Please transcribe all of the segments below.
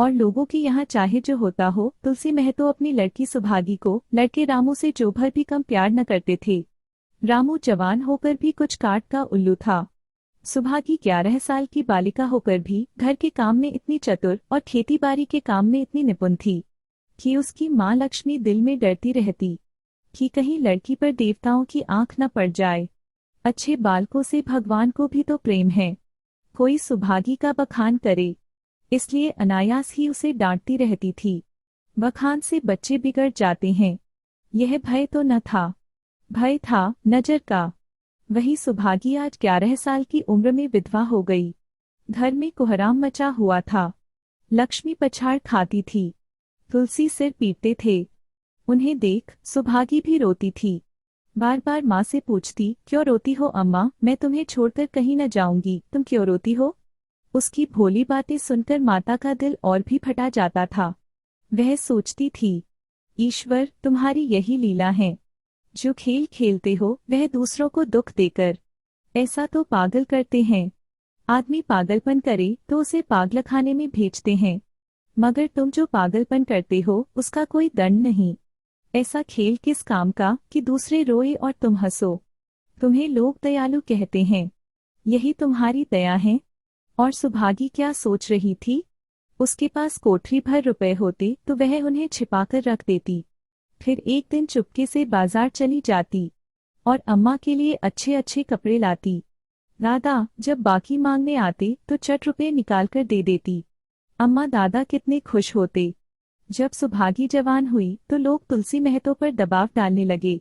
और लोगों के यहाँ चाहे जो होता हो, तुलसी महतो अपनी लड़की सुभागी को लड़के रामू से जो भर भी कम प्यार न करते थे। रामू जवान होकर भी कुछ काट का उल्लू था। सुभागी 11 साल की बालिका होकर भी घर के काम में इतनी चतुर और खेतीबाड़ी के काम में इतनी निपुण थी कि उसकी माँ लक्ष्मी दिल में डरती रहती कि कहीं लड़की पर देवताओं की आंख न पड़ जाए। अच्छे बालकों से भगवान को भी तो प्रेम है, कोई सुभागी का बखान करे, इसलिए अनायास ही उसे डांटती रहती थी। बखान से बच्चे बिगड़ जाते हैं, यह भय तो न था, भय था नजर का। वही सुभागी आज 11 साल की उम्र में विधवा हो गई। घर में कोहराम मचा हुआ था। लक्ष्मी पछाड़ खाती थी, तुलसी सिर पीटते थे। उन्हें देख सुभागी भी रोती थी। बार बार माँ से पूछती, क्यों रोती हो अम्मा, मैं तुम्हें छोड़कर कहीं न जाऊंगी, तुम क्यों रोती हो। उसकी भोली बातें सुनकर माता का दिल और भी फटा जाता था। वह सोचती थी, ईश्वर तुम्हारी यही लीला है, जो खेल खेलते हो वह दूसरों को दुख देकर। ऐसा तो पागल करते हैं, आदमी पागलपन करे तो उसे पागलखाने में भेजते हैं, मगर तुम जो पागलपन करते हो उसका कोई दंड नहीं। ऐसा खेल किस काम का कि दूसरे रोए और तुम हंसो। तुम्हें लोग दयालु कहते हैं, यही तुम्हारी दया है। और सुभागी क्या सोच रही थी, उसके पास कोठरी भर रुपए होते तो वह उन्हें छिपाकर रख देती, फिर एक दिन चुपके से बाजार चली जाती और अम्मा के लिए अच्छे अच्छे कपड़े लाती। दादा जब बाकी मांगने आते तो चट रुपए निकालकर दे देती। अम्मा दादा कितने खुश होते। जब सुभागी जवान हुई तो लोग तुलसी महतो पर दबाव डालने लगे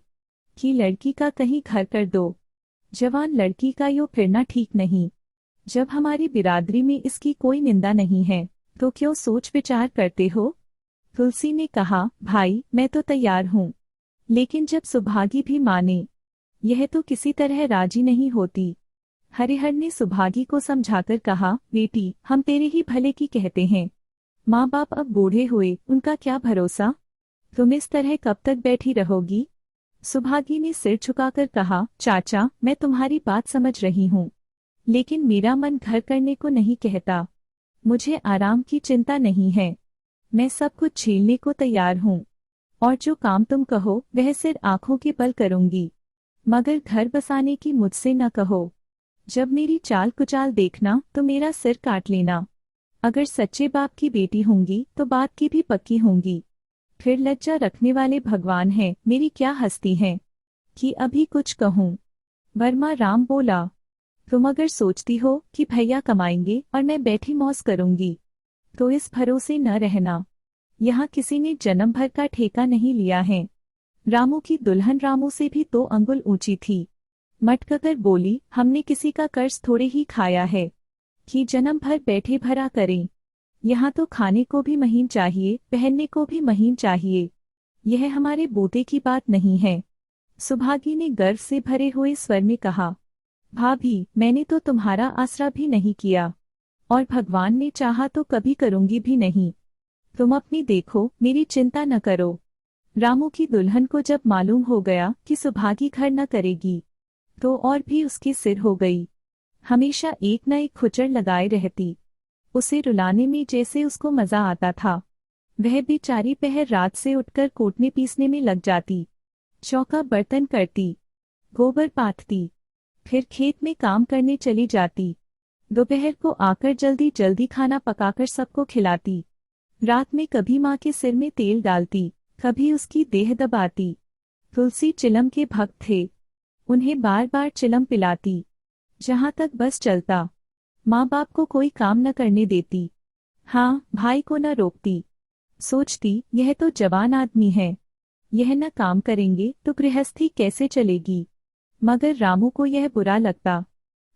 कि लड़की का कहीं घर कर दो, जवान लड़की का यो फिरना ठीक नहीं। जब हमारी बिरादरी में इसकी कोई निंदा नहीं है तो क्यों सोच विचार करते हो। तुलसी ने कहा, भाई मैं तो तैयार हूँ, लेकिन जब सुभागी भी माने, यह तो किसी तरह राजी नहीं होती। हरिहर ने सुभागी को समझाकर कहा, बेटी हम तेरे ही भले की कहते हैं, माँ बाप अब बूढ़े हुए, उनका क्या भरोसा, तुम इस तरह कब तक बैठी रहोगी। सुभागी ने सिर झुकाकर कहा, चाचा मैं तुम्हारी बात समझ रही हूँ, लेकिन मेरा मन घर करने को नहीं कहता। मुझे आराम की चिंता नहीं है, मैं सब कुछ झेलने को तैयार हूँ, और जो काम तुम कहो वह सिर आंखों के बल करूंगी, मगर घर बसाने की मुझसे न कहो। जब मेरी चाल कुचाल देखना तो मेरा सिर काट लेना। अगर सच्चे बाप की बेटी होंगी तो बात की भी पक्की होंगी। फिर लज्जा रखने वाले भगवान हैं, मेरी क्या हस्ती है कि अभी कुछ कहूँ। वर्मा राम बोला, तुम अगर सोचती हो कि भैया कमाएंगे और मैं बैठी मौज करूंगी तो इस भरोसे न रहना। यहाँ किसी ने जन्म भर का ठेका नहीं लिया है। रामू की दुल्हन रामू से भी 2 अंगुल ऊंची थी। मटककर बोली, हमने किसी का कर्ज थोड़े ही खाया है कि जन्म भर बैठे भरा करें। यहाँ तो खाने को भी महीन चाहिए, पहनने को भी महीन चाहिए। यह हमारे बूते की बात नहीं है। सुभागी ने गर्व से भरे हुए स्वर में कहा, भाभी मैंने तो तुम्हारा आसरा भी नहीं किया, और भगवान ने चाहा तो कभी करूंगी भी नहीं। तुम अपनी देखो, मेरी चिंता न करो। रामू की दुल्हन को जब मालूम हो गया कि सुभागी घर न करेगी तो और भी उसकी सिर हो गई। हमेशा एक न एक खुचर लगाए रहती। उसे रुलाने में जैसे उसको मजा आता था। वह बेचारी पहर रात से उठकर कूटने पीसने में लग जाती, चौका बर्तन करती, गोबर पाथती, फिर खेत में काम करने चली जाती। दोपहर को आकर जल्दी जल्दी खाना पकाकर सबको खिलाती। रात में कभी माँ के सिर में तेल डालती, कभी उसकी देह दबाती। तुलसी चिलम के भक्त थे, उन्हें बार बार चिलम पिलाती। जहाँ तक बस चलता, माँ बाप को कोई काम न करने देती। हाँ, भाई को न रोकती। सोचती, यह तो जवान आदमी है, यह न काम करेंगे तो गृहस्थी कैसे चलेगी। मगर रामू को यह बुरा लगता।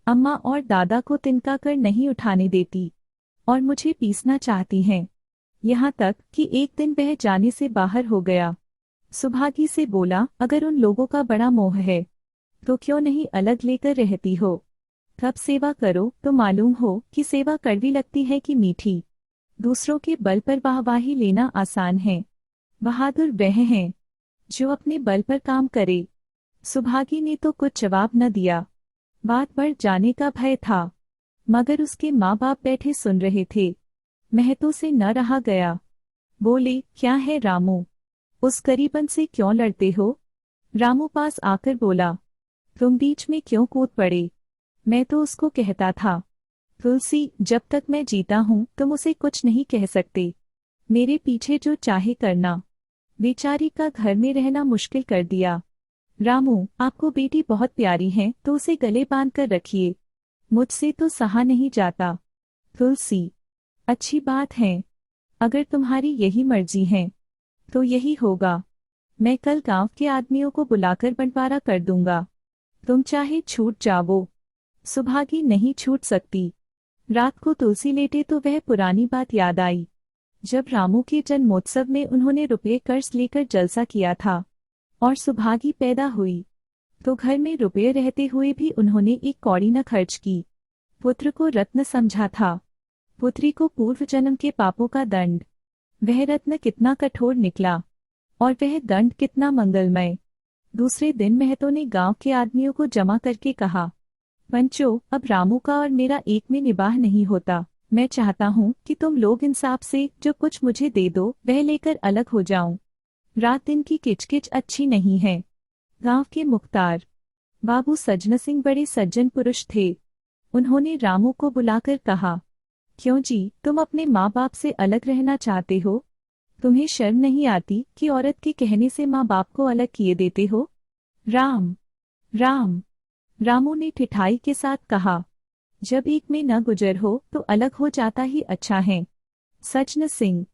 अम्मा और दादा को तिनका कर नहीं उठाने देती और मुझे पीसना चाहती हैं। यहाँ तक कि एक दिन वह जाने से बाहर हो गया। सुभागी से बोला, अगर उन लोगों का बड़ा मोह है तो क्यों नहीं अलग लेकर रहती हो। कब सेवा करो तो मालूम हो कि सेवा कड़वी लगती है कि मीठी। दूसरों के बल पर वाहवाही लेना आसान है, बहादुर वह हैं जो अपने बल पर काम करे। सुभागी ने तो कुछ जवाब न दिया। बात बढ़ जाने का भय था, मगर उसके माँ बाप बैठे सुन रहे थे। महतो से न रहा गया। बोले, क्या है रामू, उस गरीबन से क्यों लड़ते हो? रामू पास आकर बोला, तुम बीच में क्यों कूद पड़े? मैं तो उसको कहता था, तुलसी, जब तक मैं जीता हूं तुम उसे कुछ नहीं कह सकते, मेरे पीछे जो चाहे करना। बेचारी का घर में रहना मुश्किल कर दिया। रामू, आपको बेटी बहुत प्यारी है तो उसे गले बांध कर रखिए, मुझसे तो सहा नहीं जाता। तुलसी, अच्छी बात है, अगर तुम्हारी यही मर्जी है तो यही होगा। मैं कल गांव के आदमियों को बुलाकर बंटवारा कर दूंगा, तुम चाहे छूट जाओ। सुभागी नहीं छूट सकती। रात को तुलसी लेटे तो वह पुरानी बात याद आई, जब रामू के जन्मोत्सव में उन्होंने रुपये कर्ज लेकर जलसा किया था और सुभागी पैदा हुई तो घर में रुपये रहते हुए भी उन्होंने एक कौड़ी न खर्च की। पुत्र को रत्न समझा था, पुत्री को पूर्व जन्म के पापों का दंड। वह रत्न कितना कठोर निकला और वह दंड कितना मंगलमय। दूसरे दिन महतो ने गांव के आदमियों को जमा करके कहा, पंचो, अब रामू का और मेरा एक में निबाह नहीं होता। मैं चाहता हूँ कि तुम लोग इंसाफ से जो कुछ मुझे दे दो वह लेकर अलग हो जाऊं। रात दिन की किचकिच अच्छी नहीं है। गांव के मुख्तार बाबू सज्जन सिंह बड़े सज्जन पुरुष थे। उन्होंने रामू को बुलाकर कहा, क्यों जी, तुम अपने माँ बाप से अलग रहना चाहते हो? तुम्हें शर्म नहीं आती कि औरत के कहने से माँ बाप को अलग किए देते हो? राम राम रामू ने ठिठाई के साथ कहा, जब एक में न गुजर हो तो अलग हो जाता ही अच्छा है। सज्जन सिंह,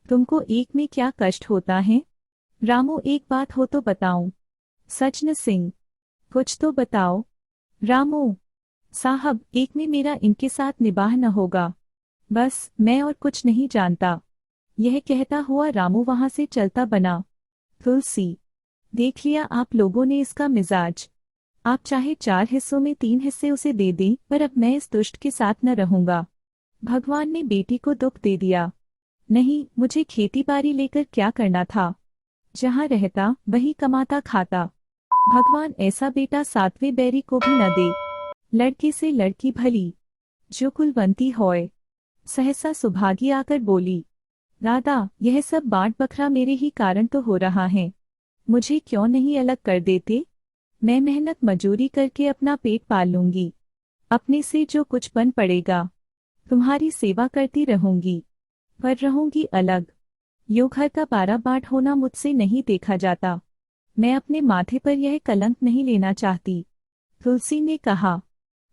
तुमको एक में क्या कष्ट होता है? रामू, एक बात हो तो बताऊं। सज्जन सिंह, कुछ तो बताओ। रामू, साहब, एक में मेरा इनके साथ निबाह न होगा, बस मैं और कुछ नहीं जानता। यह कहता हुआ रामू वहां से चलता बना। तुलसी, देख लिया आप लोगों ने इसका मिजाज। आप चाहे 4 हिस्सों में 3 हिस्से उसे दे दें, पर अब मैं इस दुष्ट के साथ न रहूंगा। भगवान ने बेटी को दुख दे दिया। नहीं, मुझे खेती बाड़ी लेकर क्या करना था? जहां रहता वही कमाता खाता। भगवान ऐसा बेटा 7वें बैरी को भी न दे। लड़के से लड़की भली, जो कुलवंती होए। सहसा सुभागी आकर बोली, दादा, यह सब बांट बखरा मेरे ही कारण तो हो रहा है, मुझे क्यों नहीं अलग कर देते? मैं मेहनत मजूरी करके अपना पेट पाल लूंगी, अपने से जो कुछ बन पड़ेगा। तुम्हारी सेवा करती रहूंगी, पर रहूंगी अलग। यो घर का 12 बांट होना मुझसे नहीं देखा जाता। मैं अपने माथे पर यह कलंक नहीं लेना चाहती। तुलसी ने कहा,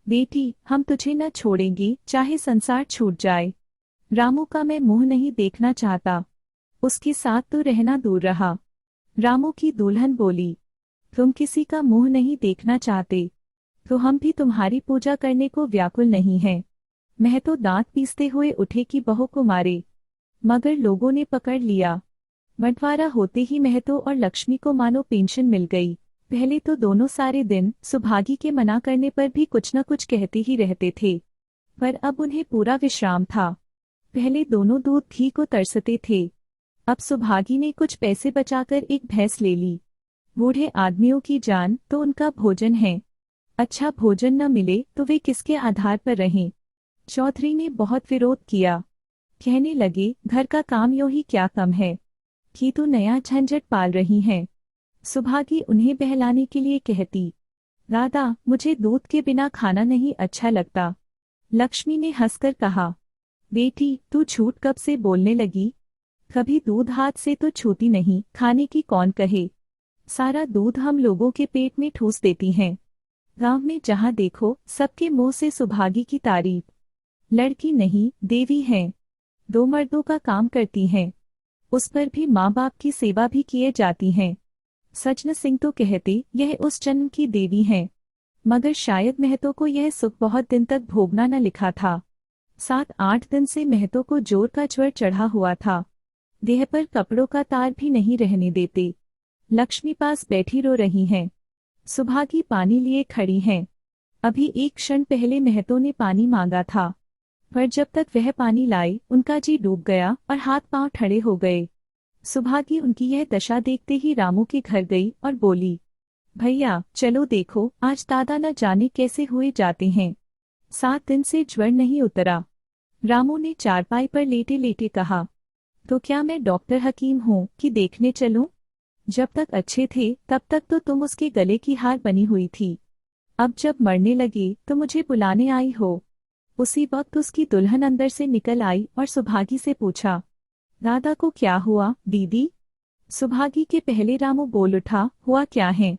बेटी, हम तुझे न छोड़ेंगे चाहे संसार छूट जाए। रामू का मैं मुंह नहीं देखना चाहता, उसके साथ तो रहना दूर रहा। रामू की दुल्हन बोली, तुम किसी का मुंह नहीं देखना चाहते तो हम भी तुम्हारी पूजा करने को व्याकुल नहीं हैं। महतो दांत पीसते हुए उठे कि बहू को मारे, मगर लोगों ने पकड़ लिया। बंटवारा होते ही महतो और लक्ष्मी को मानो पेंशन मिल गई। पहले तो दोनों सारे दिन सुभागी के मना करने पर भी कुछ न कुछ कहते ही रहते थे, पर अब उन्हें पूरा विश्राम था। पहले दोनों दूध घी को तरसते थे, अब सुभागी ने कुछ पैसे बचाकर एक भैंस ले ली। बूढ़े आदमियों की जान तो उनका भोजन है, अच्छा भोजन न मिले तो वे किसके आधार पर रहें? चौधरी ने बहुत विरोध किया, कहने लगे, घर का काम यूं ही क्या कम है कि तू नया झंझट पाल रही है। सुभागी उन्हें बहलाने के लिए कहती, दादा, मुझे दूध के बिना खाना नहीं अच्छा लगता। लक्ष्मी ने हंसकर कहा, बेटी, तू झूठ कब से बोलने लगी? कभी दूध हाथ से तो छूती नहीं, खाने की कौन कहे? सारा दूध हम लोगों के पेट में ठूस देती हैं। गांव में जहां देखो सबके मुंह से सुभागी की तारीफ। लड़की नहीं, देवी है, 2 मर्दों का काम करती हैं, उस पर भी माँ बाप की सेवा भी किए जाती हैं। सज्जन सिंह तो कहते यह उस जन्म की देवी हैं, मगर शायद महतो को यह सुख बहुत दिन तक भोगना न लिखा था। 7-8 दिन से महतो को जोर का ज्वर चढ़ा हुआ था, देह पर कपड़ों का तार भी नहीं रहने देते। लक्ष्मी पास बैठी रो रही हैं, सुभागी पानी लिए खड़ी हैं। अभी एक क्षण पहले महतो ने पानी मांगा था, पर जब तक वह पानी लाई उनका जी डूब गया और हाथ पांव ठंडे हो गए। सुभागी उनकी यह दशा देखते ही रामू के घर गई और बोली, भैया चलो देखो, आज दादा न जाने कैसे हुए जाते हैं, 7 दिन से ज्वर नहीं उतरा। रामू ने चारपाई पर लेटे लेटे कहा, तो क्या मैं डॉक्टर हकीम हूँ कि देखने चलूं? जब तक अच्छे थे तब तक तो तुम उसके गले की हार बनी हुई थी। अब जब मरने लगे तो मुझे बुलाने आई हो। उसी वक्त उसकी दुल्हन अंदर से निकल आई और सुभागी से पूछा, दादा को क्या हुआ दीदी? सुभागी के पहले रामू बोल उठा, हुआ क्या है?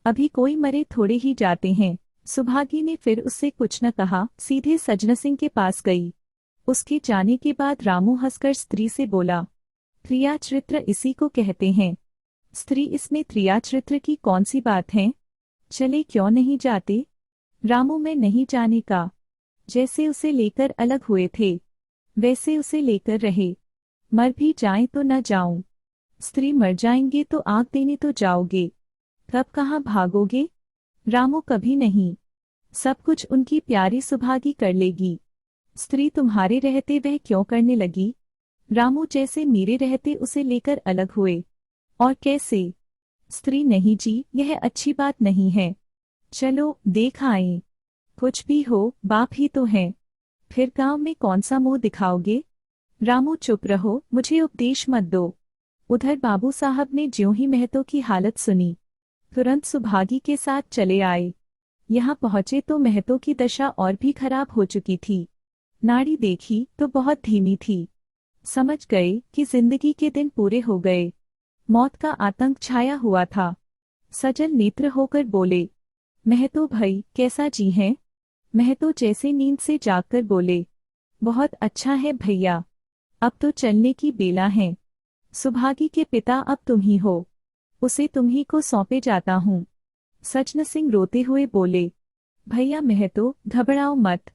अभी कोई मरे थोड़े ही जाते हैं। सुभागी ने फिर उससे कुछ न कहा, सीधे सजना सिंह के पास गई। उसके जाने के बाद रामू हंसकर स्त्री से बोला, क्रिया चरित्र इसी को कहते हैं। स्त्री, इसमें क्रिया चरित्र की कौन सी बात है? चले क्यों नहीं जाते? रामू में नहीं जाने का। जैसे उसे लेकर अलग हुए थे वैसे उसे लेकर रहे। मर भी जाएं तो न जाऊं। स्त्री, मर जाएंगे तो आग देने तो जाओगे, कब कहाँ भागोगे? रामू, कभी नहीं। सब कुछ उनकी प्यारी सुभागी कर लेगी। स्त्री, तुम्हारे रहते वह क्यों करने लगी? रामू, जैसे मेरे रहते उसे लेकर अलग हुए। और कैसे? स्त्री, नहीं जी, यह अच्छी बात नहीं है। चलो देख आएं। कुछ भी हो, बाप ही तो हैं। फिर गांव में कौन सा मुंह दिखाओगे? रामू, चुप रहो, मुझे उपदेश मत दो। उधर बाबू साहब ने ज्यों ही महतो की हालत सुनी तुरंत सुभागी के साथ चले आए। यहाँ पहुंचे तो महतो की दशा और भी खराब हो चुकी थी। नाड़ी देखी तो बहुत धीमी थी। समझ गए कि जिंदगी के दिन पूरे हो गए। मौत का आतंक छाया हुआ था। सजल नेत्र होकर बोले, महतो भाई कैसा जी हैं? महतो जैसे नींद से जागकर बोले, बहुत अच्छा है भैया, अब तो चलने की बेला है। सुभागी के पिता अब तुम ही हो, उसे तुम्ही को सौंपे जाता हूँ। सजना सिंह रोते हुए बोले, भैया महतो घबराओ मत,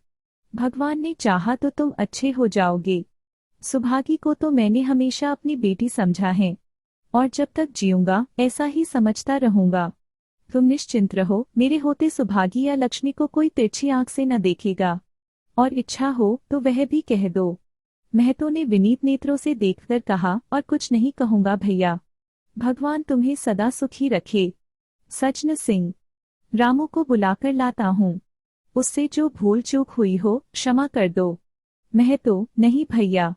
भगवान ने चाहा तो तुम अच्छे हो जाओगे। सुभागी को तो मैंने हमेशा अपनी बेटी समझा है और जब तक जीऊंगा ऐसा ही समझता रहूंगा। तुम निश्चिंत रहो, मेरे होते सुभागी या लक्ष्मी को कोई तिरछी आंख से न देखेगा, और इच्छा हो तो वह भी कह दो। महतो ने विनीत नेत्रों से देखकर कहा, और कुछ नहीं कहूंगा भैया, भगवान तुम्हें सदा सुखी रखे। सजना सिंह, रामू को बुलाकर लाता हूँ, उससे जो भूल चूक हुई हो क्षमा कर दो। महतो, नहीं भैया,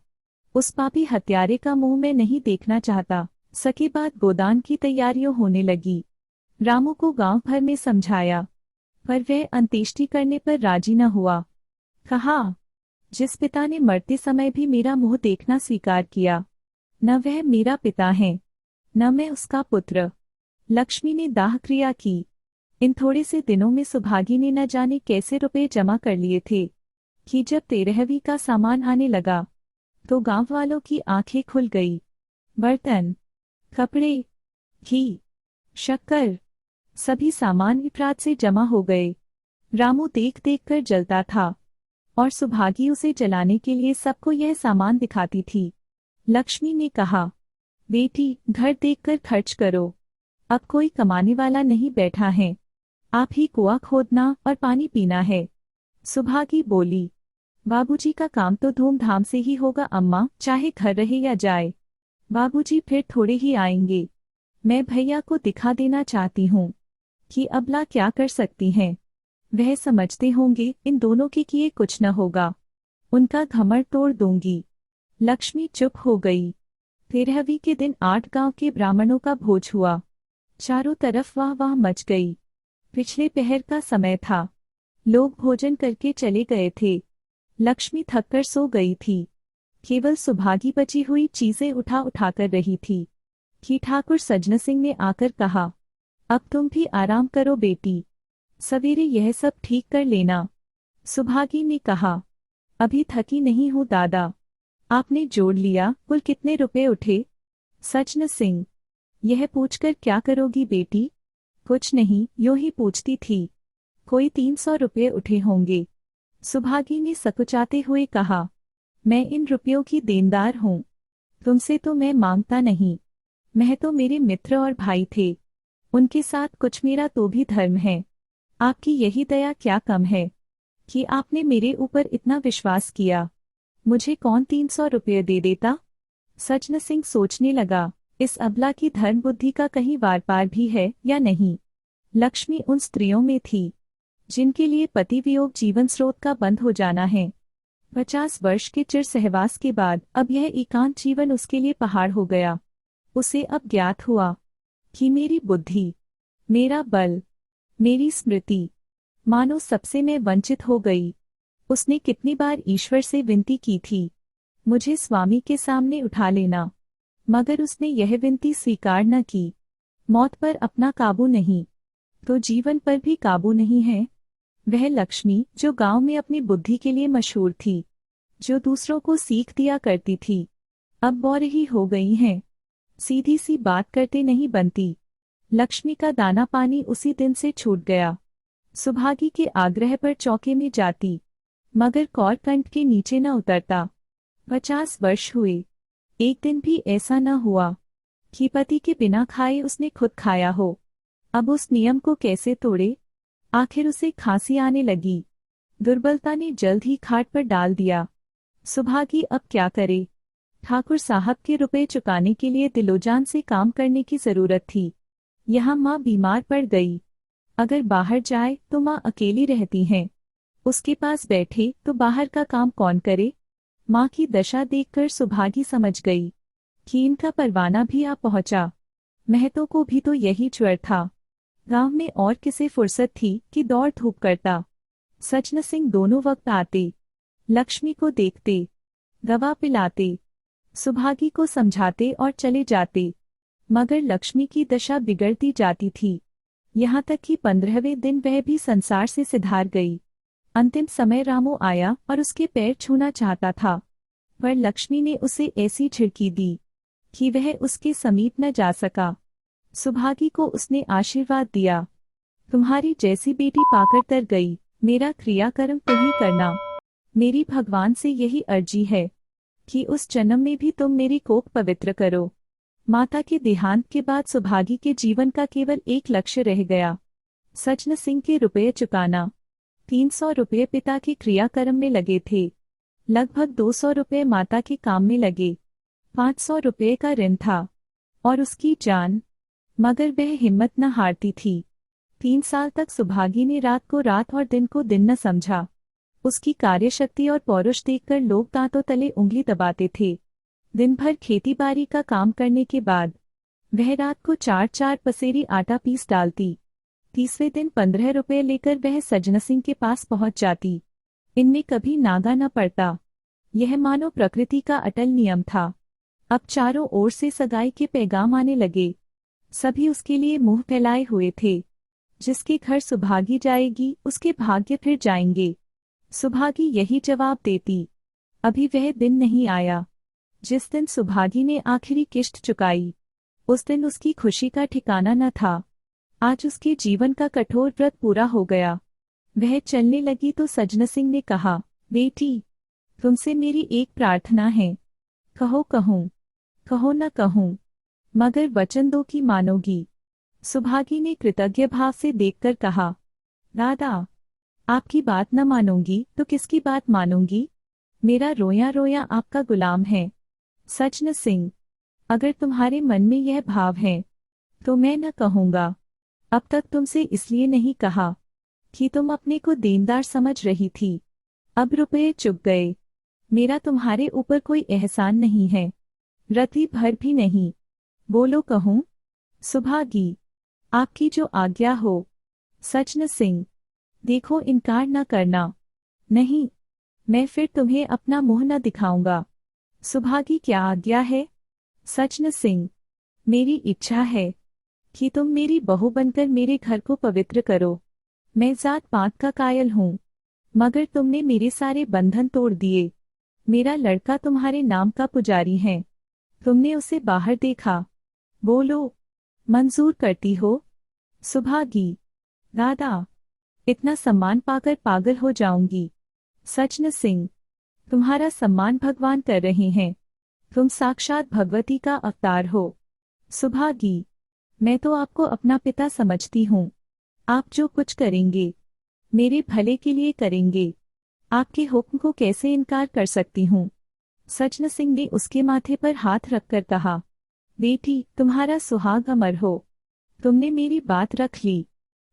उस पापी हत्यारे का मुंह मैं नहीं देखना चाहता। सके बाद गोदान की तैयारियों होने लगी। रामू को गांव भर में समझाया पर वह अंत्येष्टि करने पर राजी न हुआ। कहा, जिस पिता ने मरते समय भी मेरा मुंह देखना स्वीकार किया, न वह मेरा पिता है न मैं उसका पुत्र। लक्ष्मी ने दाह क्रिया की। इन थोड़े से दिनों में सुभागी ने न जाने कैसे रुपए जमा कर लिए थे कि जब 13वीं का सामान आने लगा तो गांव वालों की आंखें खुल गई। बर्तन, कपड़े, घी, शक्कर, सभी सामान विप्रात से जमा हो गए। रामू देख देख कर जलता था और सुभागी उसे जलाने के लिए सबको यह सामान दिखाती थी। लक्ष्मी ने कहा, बेटी घर देखकर खर्च करो, अब कोई कमाने वाला नहीं बैठा है, आप ही कुआं खोदना और पानी पीना है। सुभागी बोली, बाबूजी का काम तो धूमधाम से ही होगा अम्मा, चाहे घर रहे या जाए। बाबूजी फिर थोड़े ही आएंगे। मैं भैया को दिखा देना चाहती हूँ कि अबला क्या कर सकती हैं। वह समझते होंगे इन दोनों के किए कुछ न होगा, उनका घमंड तोड़ दूंगी। लक्ष्मी चुप हो गई। 13वीं के दिन 8 गांव के ब्राह्मणों का भोज हुआ। चारों तरफ वाह वाह मच गई। पिछले पहर का समय था, लोग भोजन करके चले गए थे। लक्ष्मी थककर सो गई थी। केवल सुभागी बची हुई चीजें उठा उठा कर रही थी कि ठाकुर सजना सिंह ने आकर कहा, अब तुम भी आराम करो बेटी, सवेरे यह सब ठीक कर लेना। सुभागी ने कहा, अभी थकी नहीं हूँ दादा। आपने जोड़ लिया, कुल कितने रुपए उठे? सजना सिंह, यह पूछकर क्या करोगी बेटी? कुछ नहीं, यूं ही पूछती थी। कोई 300 रुपये उठे होंगे। सुभागी ने सकुचाते हुए कहा, मैं इन रुपयों की देनदार हूँ, तुमसे तो मैं मांगता नहीं। महतो मेरे मित्र और भाई थे, उनके साथ कुछ मेरा तो भी धर्म है। आपकी यही दया क्या कम है कि आपने मेरे ऊपर इतना विश्वास किया। मुझे कौन 300 रुपये दे देता? सजना सिंह सोचने लगा, इस अबला की धर्म बुद्धि का कहीं वार पार भी है या नहीं। लक्ष्मी उन स्त्रियों में थी जिनके लिए पति वियोग जीवन स्रोत का बंद हो जाना है। 50 वर्ष के चिर सहवास के बाद अब यह एकांत जीवन उसके लिए पहाड़ हो गया। उसे अब ज्ञात हुआ कि मेरी बुद्धि, मेरा बल, मेरी स्मृति, मानो सबसे मैं वंचित हो गई। उसने कितनी बार ईश्वर से विनती की थी, मुझे स्वामी के सामने उठा लेना, मगर उसने यह विनती स्वीकार न की। मौत पर अपना काबू नहीं, तो जीवन पर भी काबू नहीं है। वह लक्ष्मी जो गांव में अपनी बुद्धि के लिए मशहूर थी, जो दूसरों को सीख दिया करती थी, अब बौरही हो गई हैं। सीधी सी बात करते नहीं बनती। लक्ष्मी का दाना पानी उसी दिन से छूट गया। सुभागी के आग्रह पर चौके में जाती, मगर कौरकंठ के नीचे न उतरता। 50 वर्ष हुए, एक दिन भी ऐसा न हुआ कि पति के बिना खाए उसने खुद खाया हो। अब उस नियम को कैसे तोड़े? आखिर उसे खांसी आने लगी। दुर्बलता ने जल्द ही खाट पर डाल दिया। सुभागी अब क्या करे? ठाकुर साहब के रुपए चुकाने के लिए दिलोजान से काम करने की जरूरत थी। यहाँ माँ बीमार पड़ गई। अगर बाहर जाए तो माँ अकेली रहती हैं। उसके पास बैठे तो बाहर का काम कौन करे? माँ की दशा देखकर सुभागी समझ गई कि इनका परवाना भी आ पहुंचा। महतो को भी तो यही ज्वर था। गांव में और किसे फुर्सत थी कि दौड़ धूप करता। सचन सिंह दोनों वक्त आते, लक्ष्मी को देखते, दवा पिलाते, सुभागी को समझाते और चले जाते, मगर लक्ष्मी की दशा बिगड़ती जाती थी। यहाँ तक कि 15वें दिन वह भी संसार से सिधार गई। अंतिम समय रामू आया और उसके पैर छूना चाहता था, पर लक्ष्मी ने उसे ऐसी झिड़की दी कि वह उसके समीप न जा सका। सुभागी को उसने आशीर्वाद दिया, तुम्हारी जैसी बेटी पाकर तर गई। मेरा क्रियाकर्म तुम ही करना। मेरी भगवान से यही अर्जी है कि उस जन्म में भी तुम मेरी कोख पवित्र करो। माता के देहांत के बाद सुभागी के जीवन का केवल एक लक्ष्य रह गया, सचन सिंह के रुपये चुकाना। 300 रुपये पिता के क्रियाकर्म में लगे थे, लगभग 200 रुपये माता के काम में लगे, 500 रुपये का ऋण था और उसकी जान। मगर वह हिम्मत न हारती थी। 3 साल तक सुभागी ने रात को रात और दिन को दिन न समझा। उसकी कार्यशक्ति और पौरुष देखकर लोग दांतों तले उंगली दबाते थे। दिन भर खेती-बाड़ी का काम करने के बाद वह रात को 4-4 पसेरी आटा पीस डालती। तीसरे दिन 15 रुपये लेकर वह सजन सिंह के पास पहुंच जाती। इनमें कभी नागा न पड़ता। यह मानो प्रकृति का अटल नियम था। अब चारों ओर से सगाई के पैगाम आने लगे। सभी उसके लिए मुंह फैलाए हुए थे। जिसके घर सुभागी जाएगी उसके भाग्य फिर जाएंगे। सुभागी यही जवाब देती। अभी वह दिन नहीं आया जिस दिन सुभागी ने आखिरी किश्त चुकाई। उस दिन उसकी खुशी का ठिकाना न था। आज उसके जीवन का कठोर व्रत पूरा हो गया। वह चलने लगी तो सजन सिंह ने कहा, बेटी, तुमसे मेरी एक प्रार्थना है। कहो कहूँ, कहो न कहूँ, मगर वचन दो कि मानोगी। सुभागी ने कृतज्ञ भाव से देखकर कहा, दादा, आपकी बात न मानूंगी तो किसकी बात मानूंगी? मेरा रोया रोया आपका गुलाम है। सचन सिंह, अगर तुम्हारे मन में यह भाव है तो मैं न कहूँगा। अब तक तुमसे इसलिए नहीं कहा कि तुम अपने को देनदार समझ रही थी। अब रुपये चुक गए। मेरा तुम्हारे ऊपर कोई एहसान नहीं है, रत्ती भर भी नहीं। बोलो कहूँ? सुभागी, आपकी जो आज्ञा हो। सचन सिंह, देखो इनकार न करना। नहीं, मैं फिर तुम्हें अपना मुंह न दिखाऊंगा। सुभागी, क्या आज्ञा है? सचन सिंह, मेरी इच्छा है कि तुम मेरी बहू बनकर मेरे घर को पवित्र करो। मैं जात पात का कायल हूँ, मगर तुमने मेरे सारे बंधन तोड़ दिए। मेरा लड़का तुम्हारे नाम का पुजारी है। तुमने उसे बाहर देखा। बोलो, मंजूर करती हो? सुभागी, दादा, इतना सम्मान पाकर पागल हो जाऊंगी। सचन सिंह, तुम्हारा सम्मान भगवान कर रहे हैं। तुम साक्षात भगवती का अवतार हो। सुभागी, मैं तो आपको अपना पिता समझती हूँ। आप जो कुछ करेंगे मेरे भले के लिए करेंगे। आपके हुक्म को कैसे इनकार कर सकती हूँ? सचन सिंह ने उसके माथे पर हाथ रखकर कहा, बेटी, तुम्हारा सुहाग अमर हो। तुमने मेरी बात रख ली।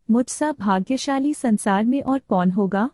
मुझसा भाग्यशाली संसार में और कौन होगा?